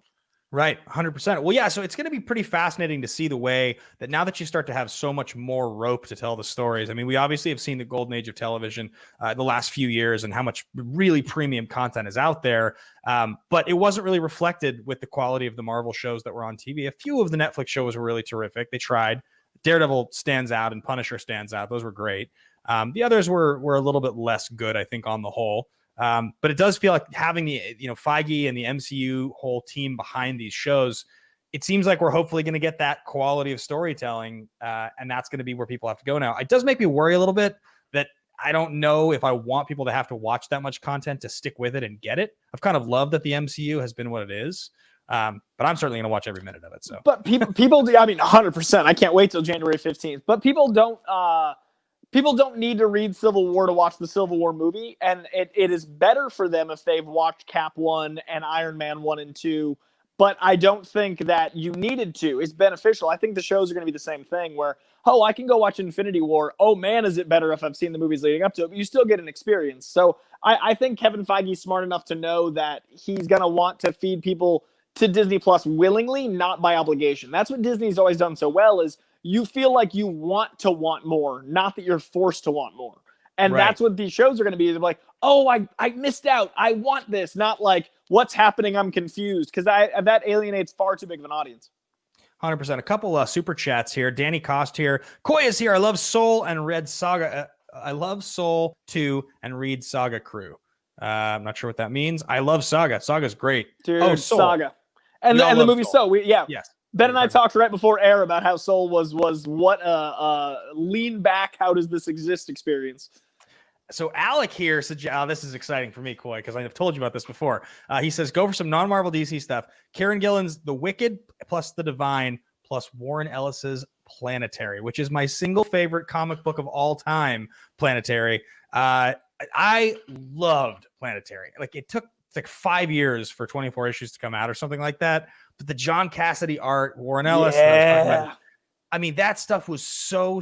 Right, 100%. Well, yeah, so it's going to be pretty fascinating to see the way that now that you start to have so much more rope to tell the stories. I mean, we obviously have seen the golden age of television the last few years and how much really premium content is out there. But it wasn't really reflected with the quality of the Marvel shows that were on TV. A few of the Netflix shows were really terrific. They tried. Daredevil stands out and Punisher stands out. Those were great. The others were a little bit less good, I think, on the whole. But it does feel like having the Feige and the MCU whole team behind these shows, it seems like we're hopefully going to get that quality of storytelling, and that's going to be where people have to go now. It does make me worry a little bit that I don't know if I want people to have to watch that much content to stick with it and get it. I've kind of loved that the MCU has been what it is, but I'm certainly going to watch every minute of it. So, but people, I mean, 100%. I can't wait till January 15th. But people don't need to read Civil War to watch the Civil War movie, and it is better for them if they've watched Cap 1 and Iron Man 1 and 2, but I don't think that you needed to. It's beneficial. I think the shows are going to be the same thing where, I can go watch Infinity War. Oh, man, is it better if I've seen the movies leading up to it, but you still get an experience. So I think Kevin Feige's smart enough to know that he's going to want to feed people to Disney Plus willingly, not by obligation. That's what Disney's always done so well is you feel like you want to want more, not that you're forced to want more. And That's what these shows are going to be. They're like, oh, I missed out. I want this. Not like, what's happening? I'm confused. Because that alienates far too big of an audience. 100%. A couple super chats here. Danny Cost here. Koi is here. I love Soul and Red Saga. I love Soul 2 and Reed Saga Crew. I'm not sure what that means. I love Saga. Saga's great. Dude, Saga. And the movie Soul. Yes. Ben and I talked right before air about how Soul was what lean back, how does this exist experience. So Alec here said, this is exciting for me, Koi, because I've told you about this before. He says, go for some non-Marvel DC stuff. Karen Gillan's The Wicked plus The Divine plus Warren Ellis's Planetary, which is my single favorite comic book of all time, Planetary. I loved Planetary. Like it took like 5 years for 24 issues to come out or something like that. But the John Cassidy art, Warren Ellis, I mean, that stuff was so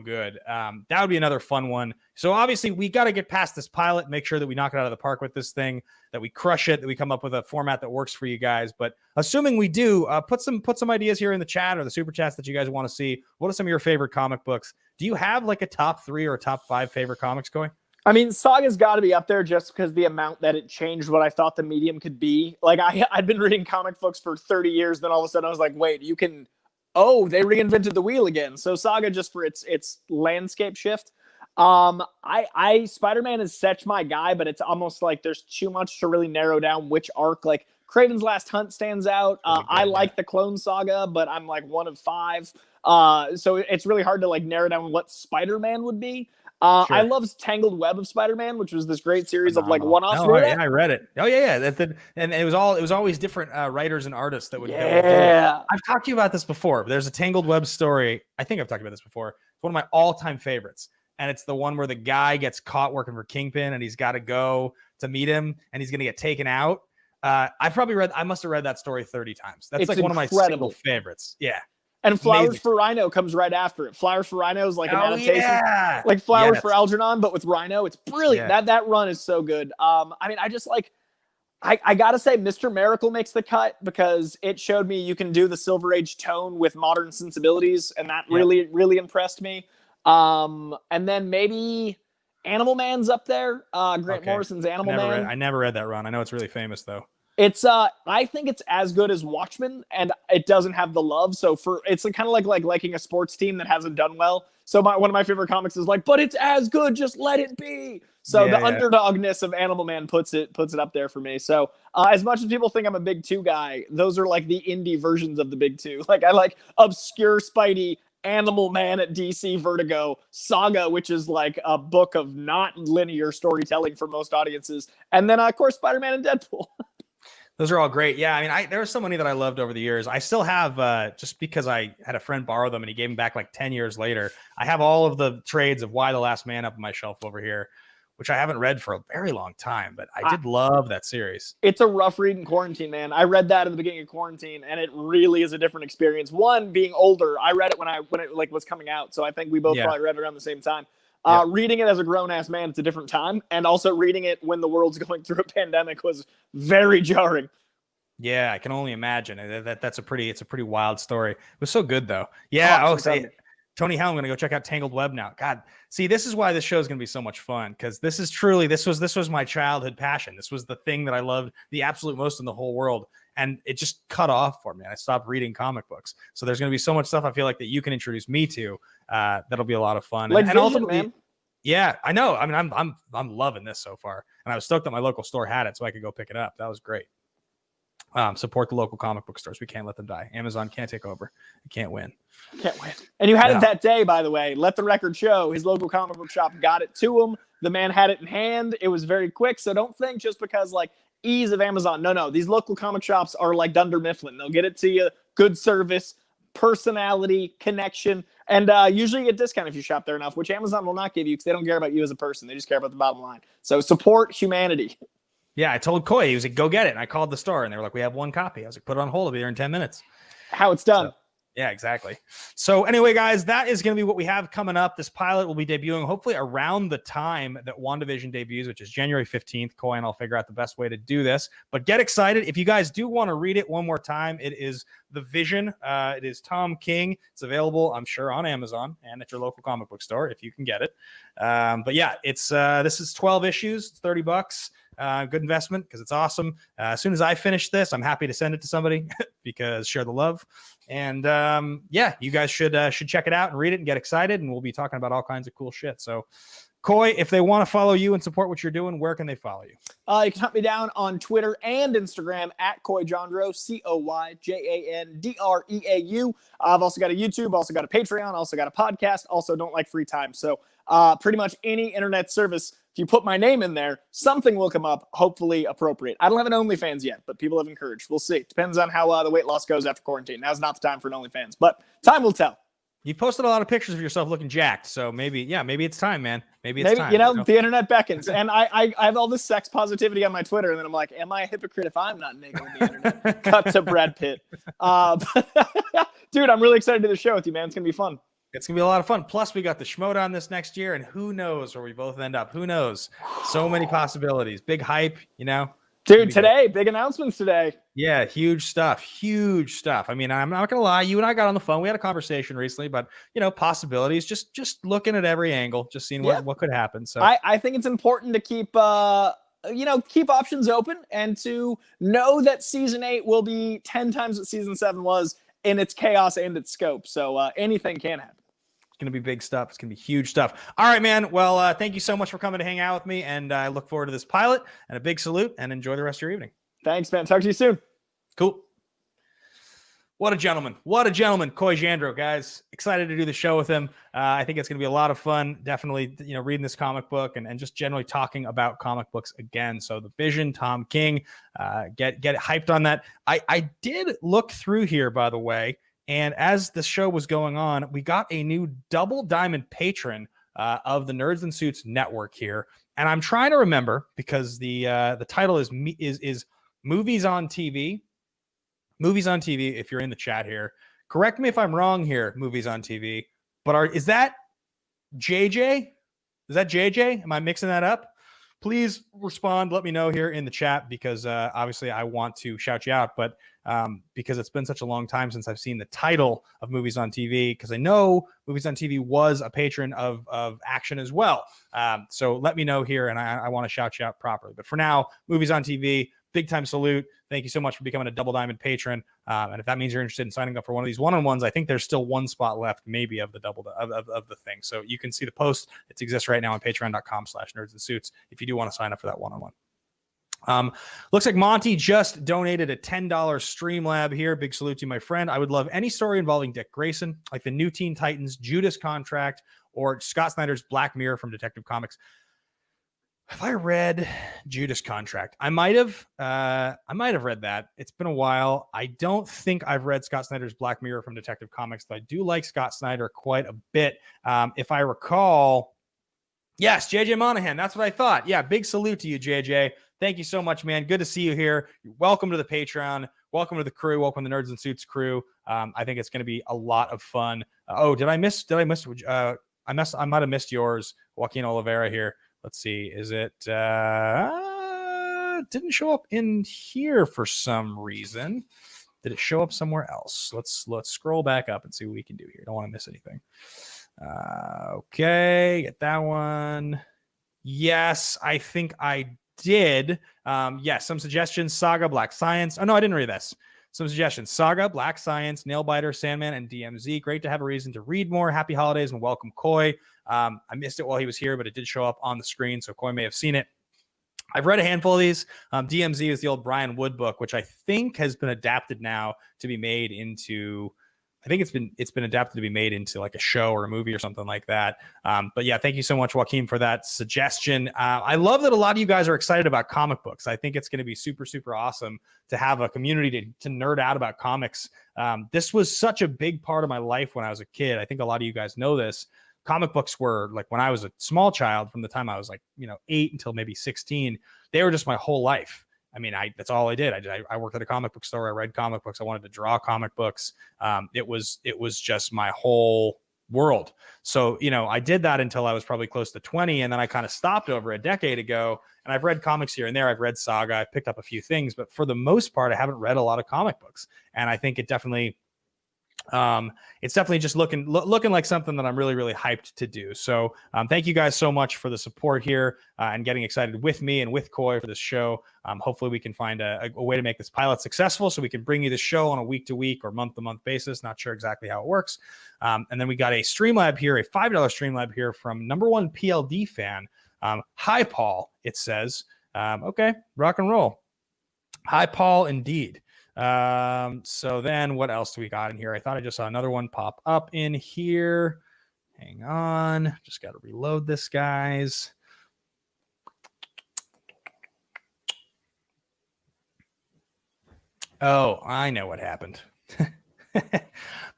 good. That would be another fun one. So obviously we got to get past this pilot, make sure that we knock it out of the park with this thing, that we crush it, that we come up with a format that works for you guys. But assuming we do, put some ideas here in the chat or the super chats that you guys want to see. What are some of your favorite comic books? Do you have like a top 3 or a top 5 favorite comics going? I mean, Saga's got to be up there just because the amount that it changed what I thought the medium could be. Like, I'd been reading comic books for 30 years, then all of a sudden I was like, wait, you can... Oh, they reinvented the wheel again. So Saga, just for its landscape shift. Spider-Man is such my guy, but it's almost like there's too much to really narrow down which arc. Like, Kraven's Last Hunt stands out. I like the Clone Saga, but I'm like one of 5. So it's really hard to like narrow down what Spider-Man would be. Sure. I love Tangled Web of Spider-Man, which was this great series of like one-offs. I read it. Oh yeah. And it was always different writers and artists that would. Yeah. I've talked to you about this before. There's a Tangled Web story. I think I've talked about this before. It's one of my all-time favorites, and it's the one where the guy gets caught working for Kingpin, and he's got to go to meet him, and he's going to get taken out. I must have read that story 30 times. That's like one of my single favorites. Yeah. And Flowers for Rhino comes right after it. Flowers for Rhino is like an adaptation, like Flowers for Algernon, but with Rhino. It's brilliant. Yeah. That run is so good. I mean, I just like, I gotta say, Mr. Miracle makes the cut because it showed me you can do the Silver Age tone with modern sensibilities, and that really impressed me. And then maybe Animal Man's up there. Grant Morrison's Animal Man. I never read that run. I know it's really famous though. It's I think it's as good as Watchmen, and it doesn't have the love. So it's kind of like liking a sports team that hasn't done well. So one of my favorite comics is like, but it's as good, just let it be. So the underdogness of Animal Man puts it up there for me. So as much as people think I'm a Big 2 guy, those are like the indie versions of the Big 2. Like I like obscure Spidey, Animal Man at DC, Vertigo, Saga, which is like a book of not linear storytelling for most audiences, and then of course Spider-Man and Deadpool. Those are all great. Yeah, I mean, there was so many that I loved over the years. I still have, just because I had a friend borrow them and he gave them back like 10 years later. I have all of the trades of Why the Last Man up on my shelf over here, which I haven't read for a very long time, but I did love that series. It's a rough read in quarantine, man. I read that at the beginning of quarantine, and it really is a different experience. One, being older, I read it when it like was coming out, so I think we both probably read it around the same time. Reading it as a grown-ass man, it's a different time. And also reading it when the world's going through a pandemic was very jarring. Yeah, I can only imagine. It's a pretty wild story. It was so good, though. Yeah, Tony Hell, I'm going to go check out Tangled Web now. God, see, this is why this show is going to be so much fun, because this was my childhood passion. This was the thing that I loved the absolute most in the whole world. And it just cut off for me. I stopped reading comic books. So there's going to be so much stuff I feel like that you can introduce me to. That'll be a lot of fun. Like, and ultimately, man. Yeah, I know. I mean, I'm loving this so far, and I was stoked that my local store had it, so I could go pick it up. That was great. Support the local comic book stores. We can't let them die. Amazon can't take over. You can't win. Can't win. And you had it that day, by the way. Let the record show. His local comic book shop got it to him. The man had it in hand. It was very quick. So don't think just because like ease of Amazon. No. These local comic shops are like Dunder Mifflin. They'll get it to you. Good service, personality, connection. And usually you get a discount if you shop there enough, which Amazon will not give you because they don't care about you as a person. They just care about the bottom line. So support humanity. Yeah, I told Coy, he was like, go get it. And I called the store and they were like, we have one copy. I was like, put it on hold. It'll be there in 10 minutes. How it's done. So, yeah, exactly. So anyway, guys, that is going to be what we have coming up. This pilot will be debuting hopefully around the time that WandaVision debuts, which is January 15th. Coy and I'll figure out the best way to do this. But get excited. If you guys do want to read it one more time, it is The Vision. It is Tom King. It's available, I'm sure, on Amazon and at your local comic book store if you can get it. But yeah, it's this is 12 issues. It's $30. Good investment because it's awesome. As soon as I finish this, I'm happy to send it to somebody because share the love. And yeah, you guys should check it out and read it and get excited. And we'll be talking about all kinds of cool shit. So, Coy, if they want to follow you and support what you're doing, where can they follow you? You can hunt me down on Twitter and Instagram at CoyJandreau, CoyJandreau. I've also got a YouTube, also got a Patreon, also got a podcast, also don't like free time. So pretty much any internet service, if you put my name in there, something will come up, hopefully appropriate. I don't have an OnlyFans yet, but people have encouraged. We'll see. Depends on how the weight loss goes after quarantine. Now's not the time for an OnlyFans, but time will tell. You posted a lot of pictures of yourself looking jacked, so maybe it's time, man. Maybe it's time. You know, the internet beckons. And I have all this sex positivity on my Twitter, and then I'm like, am I a hypocrite if I'm not naked on the internet? Cut to Brad Pitt. Dude, I'm really excited to do the show with you, man. It's going to be fun. It's going to be a lot of fun. Plus, we got the Schmoedown this next year, and who knows where we both end up. Who knows? So many possibilities. Big hype, you know. Dude, today, big announcements today. Yeah, huge stuff. Huge stuff. I mean, I'm not gonna lie. You and I got on the phone. We had a conversation recently, but possibilities. Just looking at every angle, just seeing what could happen. So I think it's important to keep keep options open and to know that season 8 will be 10 times what season 7 was in its chaos and its scope. So anything can happen. It's going to be big stuff. It's going to be huge stuff. All right, man. Well, thank you so much for coming to hang out with me. And I look forward to this pilot, and a big salute, and enjoy the rest of your evening. Thanks, man. Talk to you soon. Cool. What a gentleman. What a gentleman. Coy Jandreau, guys. Excited to do the show with him. I think it's going to be a lot of fun. Definitely, reading this comic book and just generally talking about comic books again. So the Vision, Tom King, get hyped on that. I did look through here, by the way, and as the show was going on, we got a new double diamond patron of the Nerds and Suits network here. And I'm trying to remember, because the title is Movies on TV. Movies on TV, if you're in the chat here. Correct me if I'm wrong here, Movies on TV. But is that JJ? Is that JJ? Am I mixing that up? Please respond. Let me know here in the chat, because obviously I want to shout you out. But because it's been such a long time since I've seen the title of Movies on TV, because I know Movies on TV was a patron of Action as well. So let me know here, and I want to shout you out properly. But for now, Movies on TV, big time salute. Thank you so much for becoming a double diamond patron. And if that means you're interested in signing up for one of these one-on-ones, I think there's still one spot left, maybe, of the double of the thing. So you can see the post. It exists right now on patreon.com/nerdsandsuits if you do want to sign up for that one-on-one. Looks like Monty just donated a $10 Streamlab here. Big salute to you, my friend. I would love any story involving Dick Grayson, like the new Teen Titans Judas contract, or Scott Snyder's Black Mirror from Detective Comics. Have I read Judas Contract? I might have read that. It's been a while. I don't think I've read Scott Snyder's Black Mirror from Detective Comics, but I do like Scott Snyder quite a bit. If I recall, yes, JJ Monahan. That's what I thought. Yeah, big salute to you, JJ. Thank you so much, man. Good to see you here. Welcome to the Patreon. Welcome to the crew. Welcome to the Nerds and Suits crew. I think it's going to be a lot of fun. Did I miss? I might have missed yours, Joaquin Oliveira here. Let's see. Is it didn't show up in here for some reason? Did it show up somewhere else? Let's scroll back up and see what we can do here. Don't want to miss anything. Okay, get that one. Yes, I think I did. Yes, some suggestions. Saga, Black Science. Oh no, I didn't read this. Some suggestions. Saga, Black Science, Nailbiter, Sandman, and DMZ. Great to have a reason to read more. Happy holidays and welcome, Coy. I missed it while he was here, but it did show up on the screen, so Coy may have seen it. I've read a handful of these. DMZ is the old Brian Wood book, which I think has been adapted now to be made into... I think it's been adapted to be made into like a show or a movie or something like that. But yeah, thank you so much, Joaquin, for that suggestion. I love that a lot of you guys are excited about comic books. I think it's going to be super, super awesome to have a community to nerd out about comics. This was such a big part of my life when I was a kid. I think a lot of you guys know this. Comic books were like, when I was a small child, from the time I was like, 8 until maybe 16, they were just my whole life. I mean, that's all I did. I worked at a comic book store. I read comic books. I wanted to draw comic books. It was just my whole world. So, I did that until I was probably close to 20. And then I kind of stopped over a decade ago. And I've read comics here and there. I've read Saga. I've picked up a few things. But for the most part, I haven't read a lot of comic books. And I think it's definitely just looking like something that I'm really, really hyped to do. So thank you guys so much for the support here and getting excited with me and with Coy for this show. Hopefully we can find a way to make this pilot successful so we can bring you the show on a week-to-week or month-to-month basis. Not sure exactly how it works. And then we got a Streamlab here, a $5 Streamlab here from #1 PLD fan. Hi, Paul, it says. Okay, rock and roll. Hi, Paul, indeed. So then what else do we got in here? I thought I just saw another one pop up in here. Hang on. Just got to reload this, guys. Oh, I know what happened.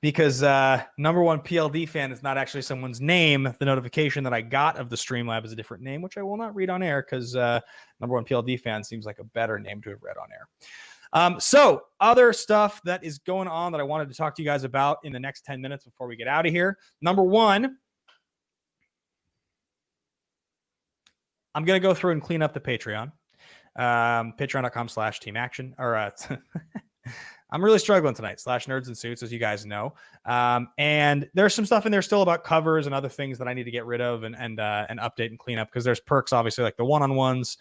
Because #1 PLD fan is not actually someone's name. The notification that I got of the Streamlab is a different name, which I will not read on air because #1 PLD fan seems like a better name to have read on air. So other stuff that is going on that I wanted to talk to you guys about in the next 10 minutes before we get out of here. #1, I'm going to go through and clean up the Patreon. Patreon.com/team action or I'm really struggling tonight, /nerds and suits, as you guys know. And there's some stuff in there still about covers and other things that I need to get rid of and update and clean up, because there's perks, obviously, like the one-on-ones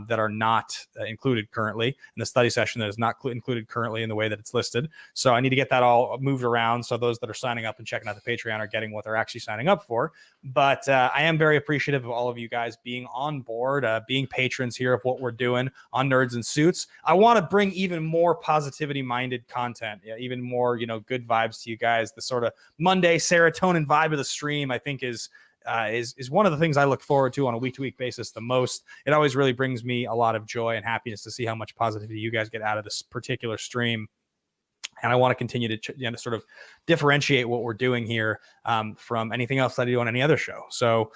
that are not included currently, and the study session that is not included currently in the way that it's listed. So I need to get that all moved around so those that are signing up and checking out the Patreon are getting what they're actually signing up for. But I am very appreciative of all of you guys being on board, being patrons here of what we're doing on Nerds and Suits. I want to bring even more positivity-minded content, even more, good vibes to you guys. The sort of Monday serotonin vibe of the stream, I think, is one of the things I look forward to on a week-to-week basis the most. It always really brings me a lot of joy and happiness to see how much positivity you guys get out of this particular stream. And I want to continue to sort of differentiate what we're doing here from anything else that I do on any other show. So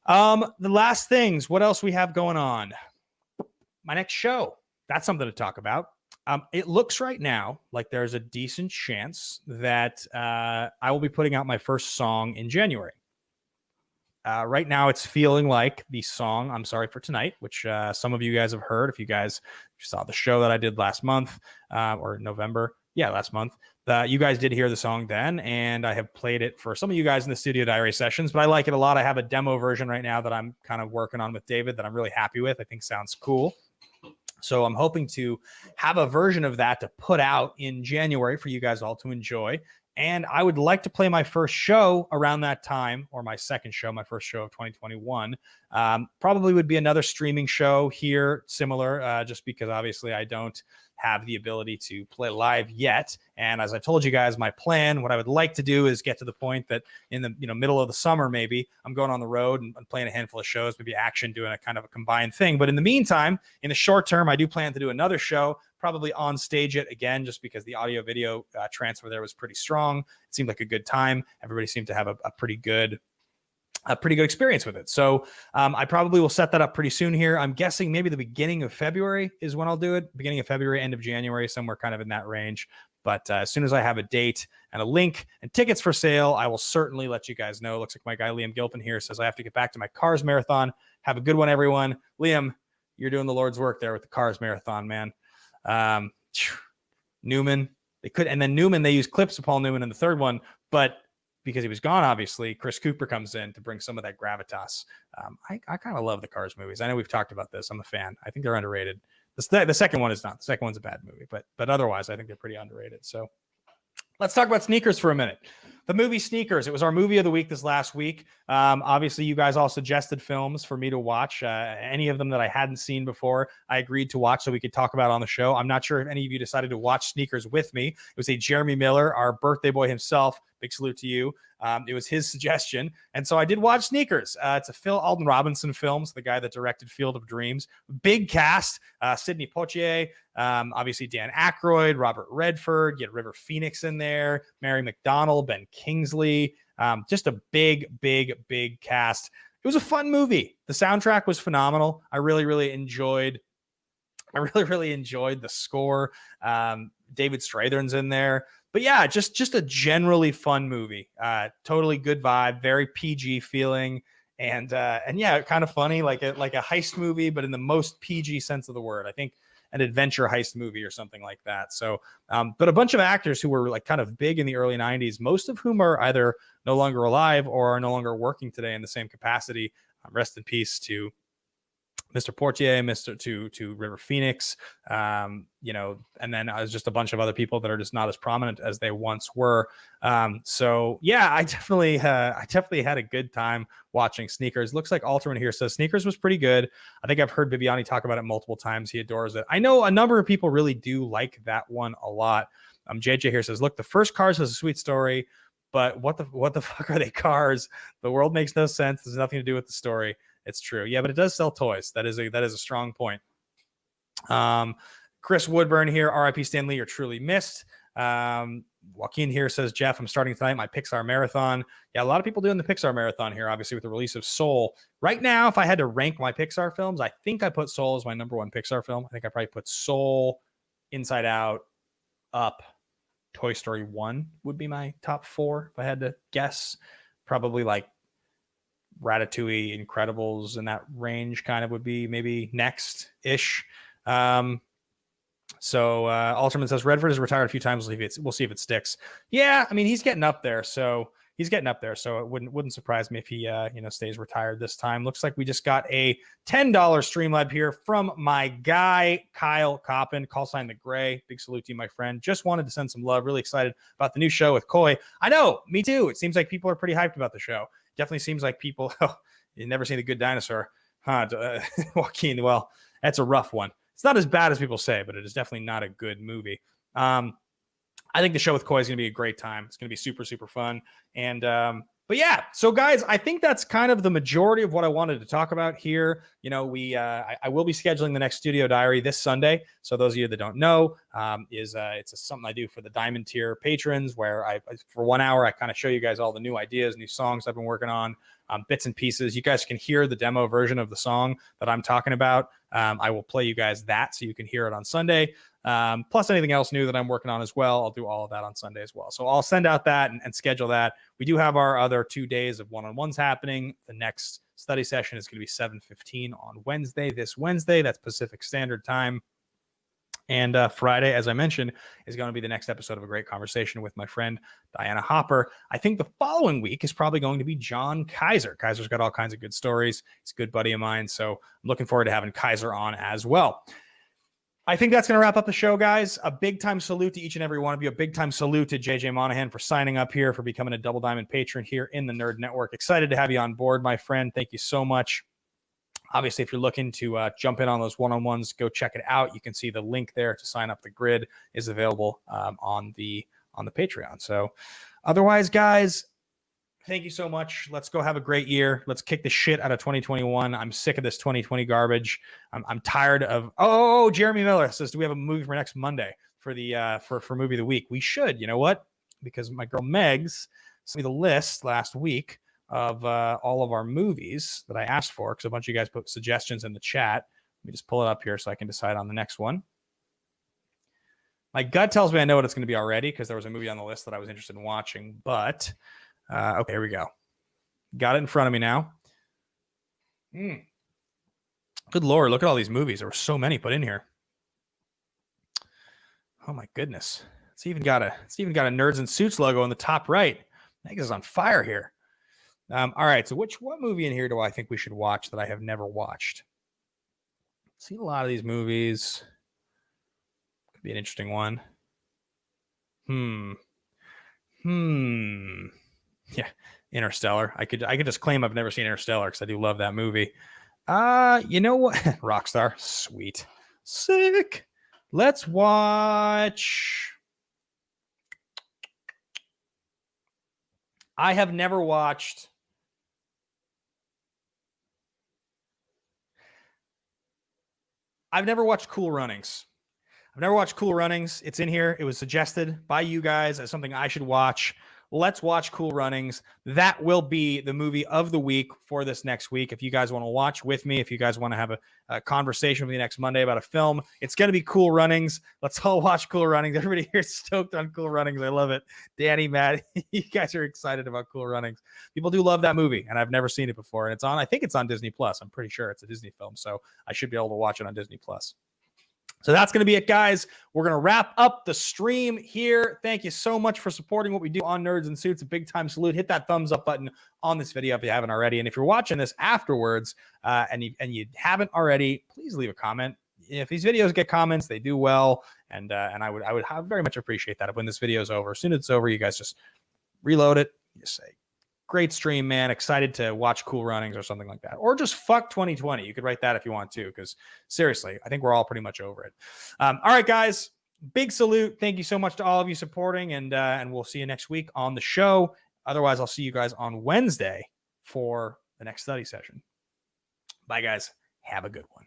the last things, what else we have going on? My next show, that's something to talk about. It looks right now like there's a decent chance that I will be putting out my first song in January. Right now, it's feeling like the song "I'm Sorry for Tonight," which some of you guys have heard. If you guys saw the show that I did last month or November, last month, you guys did hear the song then, and I have played it for some of you guys in the Studio Diary sessions, but I like it a lot. I have a demo version right now that I'm kind of working on with David that I'm really happy with. I think sounds cool. So I'm hoping to have a version of that to put out in January for you guys all to enjoy. And I would like to play my first show around that time, or my second show, my first show of 2021. Probably would be another streaming show here, similar, just because obviously I don't have the ability to play live yet. And as I told you guys, my plan, what I would like to do is get to the point that in the middle of the summer, maybe I'm going on the road and playing a handful of shows, maybe Action doing a kind of a combined thing. But in the meantime, in the short term, I do plan to do another show, probably on stage it again, just because the audio video transfer there was pretty strong. It seemed like a good time. Everybody seemed to have a pretty good experience with it. So I probably will set that up pretty soon here. I'm guessing maybe the beginning of February is when I'll do it. Beginning of February, end of January, somewhere kind of in that range. But as soon as I have a date and a link and tickets for sale, I will certainly let you guys know. Looks like my guy Liam Gilpin here says I have to get back to my Cars Marathon. Have a good one, everyone. Liam, you're doing the Lord's work there with the Cars Marathon, man. Newman, they used clips of Paul Newman in the third one, but because he was gone, obviously, Chris Cooper comes in to bring some of that gravitas. I kind of love the Cars movies. I know we've talked about this. I'm a fan. I think they're underrated. The second one is not. The second one's a bad movie, but otherwise, I think they're pretty underrated. So let's talk about sneakers for a minute. The movie Sneakers. It was our movie of the week this last week. Obviously, you guys all suggested films for me to watch. Any of them that I hadn't seen before, I agreed to watch so we could talk about on the show. I'm not sure if any of you decided to watch Sneakers with me. It was a Jeremy Miller, our birthday boy himself. Big salute to you. It was his suggestion. And so I did watch Sneakers. It's a Phil Alden Robinson film. So the guy that directed Field of Dreams. Big cast. Sidney Poitier. Obviously Dan Aykroyd, Robert Redford. You had River Phoenix in there. Mary McDonnell, Ben Kingsley. Just a big cast. It was a fun movie. The soundtrack was phenomenal. I really enjoyed the score. David Strathairn's in there. But yeah, just a generally fun movie. Totally good vibe, very PG feeling, and yeah, kind of funny, like a heist movie, but in the most PG sense of the word. I think an adventure heist movie or something like that. So, but a bunch of actors who were like kind of big in the early 90s, most of whom are either no longer alive or are no longer working today in the same capacity. Rest in peace to Mr. Portier, to River Phoenix, and then just a bunch of other people that are just not as prominent as they once were. So yeah, I definitely had a good time watching Sneakers. Looks like Alterman here says Sneakers was pretty good. I think I've heard Bibiani talk about it multiple times. He adores it. I know a number of people really do like that one a lot. JJ here says, look, the first Cars has a sweet story, but what the fuck are they Cars? The world makes no sense. There's nothing to do with the story. It's true. Yeah, but it does sell toys. That is a strong point. Chris Woodburn here, RIP Stan Lee, you're truly missed. Joaquin here says, Jeff, I'm starting tonight my Pixar marathon. Yeah, a lot of people doing the Pixar marathon here, obviously, with the release of Soul. Right now, if I had to rank my Pixar films, I think I put Soul as my number one Pixar film. I think I probably put Soul, Inside Out, Up, Toy Story 1 would be my top four if I had to guess. Probably like Ratatouille, Incredibles, and that range kind of would be maybe next ish. So Alterman says Redford has retired a few times. We'll see if it sticks. Yeah, I mean he's getting up there, so it wouldn't surprise me if he stays retired this time. Looks like we just got a $10 Streamlab here from my guy Kyle Coppin, call sign the Gray. Big salute to you, my friend. Just wanted to send some love. Really excited about the new show with Coy. I know, me too. It seems like people are pretty hyped about the show. Definitely seems like people. Oh, you've never seen The Good Dinosaur, huh? Joaquin. Well, that's a rough one. It's not as bad as people say, but it is definitely not a good movie. I think the show with Coy is going to be a great time. It's going to be super, super fun. And, but yeah, so guys, I think that's kind of the majority of what I wanted to talk about here. I will be scheduling the next Studio Diary this Sunday. So those of you that don't know, it's something I do for the Diamond tier patrons where for 1 hour, I kind of show you guys all the new ideas, new songs I've been working on, bits and pieces. You guys can hear the demo version of the song that I'm talking about. I will play you guys that so you can hear it on Sunday. Plus anything else new that I'm working on as well. I'll do all of that on Sunday as well. So I'll send out that and schedule that. We do have our other 2 days of one-on-ones happening. The next study session is going to be 7:15 on Wednesday. This Wednesday, that's Pacific Standard Time. And Friday, as I mentioned, is going to be the next episode of A Great Conversation with my friend Diana Hopper. I think the following week is probably going to be John Kaiser. Kaiser's got all kinds of good stories. He's a good buddy of mine. So I'm looking forward to having Kaiser on as well. I think that's going to wrap up the show, guys. A big time salute to each and every one of you. A big time salute to JJ Monahan for signing up here, for becoming a Double Diamond patron here in the Nerd Network. Excited to have you on board, my friend. Thank you so much. Obviously, if you're looking to jump in on those one-on-ones, go check it out. You can see the link there to sign up. The grid is available on the Patreon. So otherwise, guys, thank you so much. Let's go have a great year. Let's kick the shit out of 2021. I'm sick of this 2020 garbage. I'm tired of. Oh, Jeremy Miller says, do we have a movie for next Monday for the for movie of the week? We should. You know what? Because my girl Megs sent me the list last week of all of our movies that I asked for, because a bunch of you guys put suggestions in the chat. Let me just pull it up here so I can decide on the next one. My gut tells me I know what it's going to be already, because there was a movie on the list that I was interested in watching. But okay, here we go. Got it in front of me now. Good Lord, look at all these movies. There were so many put in here. Oh my goodness. It's even got a Nerds in Suits logo in the top right. I think it's on fire here. All right, so what movie in here do I think we should watch that I have never watched? I've seen a lot of these movies. Could be an interesting one. Yeah, Interstellar. I could just claim I've never seen Interstellar because I do love that movie. You know what? Rockstar. Sweet. Sick. Let's watch. I have never watched. I've never watched Cool Runnings. It's in here. It was suggested by you guys as something I should watch. Let's watch Cool Runnings. That will be the movie of the week for this next week. If you guys want to watch with me, if you guys want to have a conversation with me next Monday about a film, it's going to be Cool Runnings. Let's all watch Cool Runnings. Everybody here is stoked on Cool Runnings. I love it. Danny, Matt, you guys are excited about Cool Runnings. People do love that movie, and I've never seen it before. And I think it's on Disney Plus. I'm pretty sure it's a Disney film, so I should be able to watch it on Disney Plus. So that's going to be it, guys. We're going to wrap up the stream here. Thank you so much for supporting what we do on Nerds in Suits. A big time salute. Hit that thumbs up button on this video if you haven't already. And if you're watching this afterwards and you haven't already, please leave a comment. If these videos get comments, they do well. And I would very much appreciate that. If when this video is over, as soon as it's over, you guys just reload it. You say, great stream, man. Excited to watch Cool Runnings or something like that. Or just fuck 2020. You could write that if you want to, because seriously, I think we're all pretty much over it. All right, guys. Big salute. Thank you so much to all of you supporting, and we'll see you next week on the show. Otherwise, I'll see you guys on Wednesday for the next study session. Bye, guys. Have a good one.